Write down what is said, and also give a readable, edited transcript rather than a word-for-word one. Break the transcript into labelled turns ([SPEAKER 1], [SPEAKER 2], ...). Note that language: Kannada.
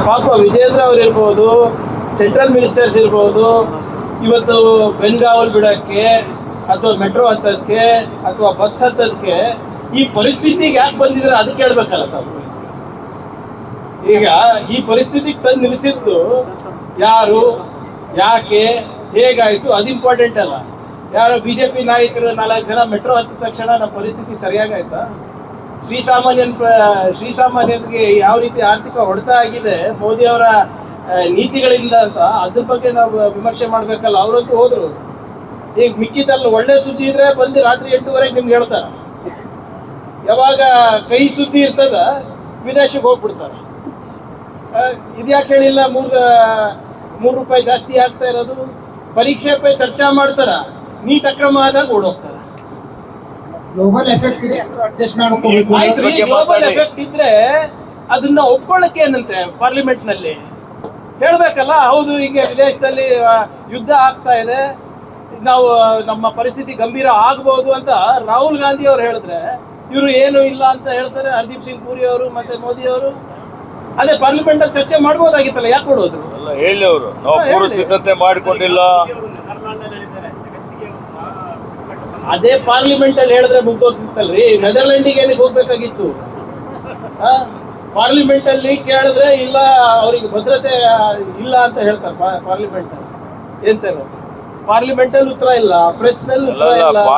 [SPEAKER 1] ಪಾಪ ವಿಜೇಂದ್ರ ಅವ್ರು ಇರ್ಬೋದು, ಸೆಂಟ್ರಲ್ ಮಿನಿಸ್ಟರ್ಸ್ ಇರ್ಬೋದು, ಇವತ್ತು ಬೆನ್ಗಾವಲ್ ಬಿಡೋಕ್ಕೆ ಅಥವಾ ಮೆಟ್ರೋ ಹತ್ತೋದಕ್ಕೆ ಅಥವಾ ಬಸ್ ಹತ್ತೋದಕ್ಕೆ ಈ ಪರಿಸ್ಥಿತಿಗೆ ಯಾಕೆ ಬಂದಿದ್ರೆ ಅದಕ್ಕೆ ಹೇಳ್ಬೇಕಲ್ಲ ತಾವು. ಈಗ ಈ ಪರಿಸ್ಥಿತಿಗೆ ತಂದು ನಿಲ್ಲಿಸಿದ್ದು ಯಾರು, ಯಾಕೆ, ಹೇಗಾಯಿತು ಅದು ಇಂಪಾರ್ಟೆಂಟ್ ಅಲ್ಲ. ಯಾರೋ BJP ನಾಯಕರು 4 ಜನ ಮೆಟ್ರೋ ಹತ್ತಿದ ತಕ್ಷಣ ನಮ್ಮ ಪರಿಸ್ಥಿತಿ ಸರಿಯಾಗಾಯ್ತಾ? ಶ್ರೀಸಾಮಾನ್ಯರಿಗೆ ಯಾವ ರೀತಿ ಆರ್ಥಿಕ ಹೊಡೆತ ಆಗಿದೆ ಮೋದಿಯವರ ನೀತಿಗಳಿಂದ ಅಂತ ಅದ್ರ ಬಗ್ಗೆ ನಾವು ವಿಮರ್ಶೆ ಮಾಡಬೇಕಲ್ಲ. ಅವರಂತೂ ಹೋದ್ರು. ಈಗ ಮಿಕ್ಕಿದಲ್ಲಿ ಒಳ್ಳೆ ಸುದ್ದಿ ಇದ್ರೆ ಬಂದು ರಾತ್ರಿ 8:30 ನಿಮ್ಗೆ ಹೇಳ್ತಾರೆ. ಯಾವಾಗ ಕೈ ಸುದ್ದಿ ಇರ್ತದ ವಿದೇಶಕ್ಕೆ ಹೋಗ್ಬಿಡ್ತಾರೆ. ಇದ್ಯಾಕೆ ಹೇಳಿಲ್ಲ 3 ರೂಪಾಯಿ ಜಾಸ್ತಿ ಆಗ್ತಾ ಇರೋದು? ಪರೀಕ್ಷೆ ಪೈ ಚರ್ಚೆ ಮಾಡ್ತಾರ, ನೀಟ್ ಅಕ್ರಮ ಆದಾಗ ಓಡೋಗ್ತಾರ.
[SPEAKER 2] ಗ್ಲೋಬಲ್ ಎಫೆಕ್ಟ್ ಇದೆ, ಅಡ್ಜಸ್ಟ್ ಮಾಡ್ಕೋಬೇಕು.
[SPEAKER 1] ಆಯ್ತ್ರಿ, ಗ್ಲೋಬಲ್ ಎಫೆಕ್ಟ್ ಇದ್ರೆ ಅದನ್ನ ಒಪ್ಕೊಳ್ಳಕ್ಕೆ ಏನಂತೆ ಪಾರ್ಲಿಮೆಂಟ್ ನಲ್ಲಿ ಹೇಳ್ಬೇಕಲ್ಲ. ಹೌದು, ಈಗ ವಿದೇಶದಲ್ಲಿ ಯುದ್ಧ ಆಗ್ತಾ ಇದೆ, ನಾವು ನಮ್ಮ ಪರಿಸ್ಥಿತಿ ಗಂಭೀರ ಆಗ್ಬಹುದು ಅಂತ ರಾಹುಲ್ ಗಾಂಧಿ ಅವರು ಹೇಳಿದ್ರೆ ಇವರು ಏನು ಇಲ್ಲ ಅಂತ ಹೇಳ್ತಾರೆ. ಹರ್ದೀಪ್ ಸಿಂಗ್ ಪುರಿ ಅವರು ಮತ್ತೆ ಮೋದಿ ಅವರು ಅದೇ ಪಾರ್ಲಿಮೆಂಟ್ ಅಲ್ಲಿ ಚರ್ಚೆ ಮಾಡ್ಬೋದಾಗಿತ್ತಲ್ಲ, ಯಾಕೆ ಕೊಡೋದು?
[SPEAKER 3] ಹೇಳಿ ಅವರು ನಾವು ಪೂರ್ವ ಸಿದ್ಧತೆ ಮಾಡಿಕೊಂಡಿಲ್ಲ.
[SPEAKER 1] ಅದೇ ಪಾರ್ಲಿಮೆಂಟ್ ಅಲ್ಲಿ ಹೇಳಿದ್ರೆ ಮುಗ್ದೋಗ್ತಿತ್ತಲ್ರಿ. ನೆದರ್ಲ್ಯಾಂಡಿಗೆ ಏನಕ್ಕೆ ಹೋಗ್ಬೇಕಾಗಿತ್ತು? ಪಾರ್ಲಿಮೆಂಟ್ ಅಲ್ಲಿ ಕೇಳಿದ್ರೆ ಇಲ್ಲ, ಅವ್ರಿಗೆ ಭದ್ರತೆ ಇಲ್ಲ ಅಂತ ಹೇಳ್ತಾರೆ ಪಾರ್ಲಿಮೆಂಟ್ ಅಲ್ಲಿ. ಏನ್ ಸರ್, ಪಾರ್ಲಿಮೆಂಟ್ ಅಲ್ಲಿ ಉತ್ತರ ಇಲ್ಲ, ಪ್ರೆಸ್ ನಲ್ಲಿ ಉತ್ತರ ಇಲ್ಲ.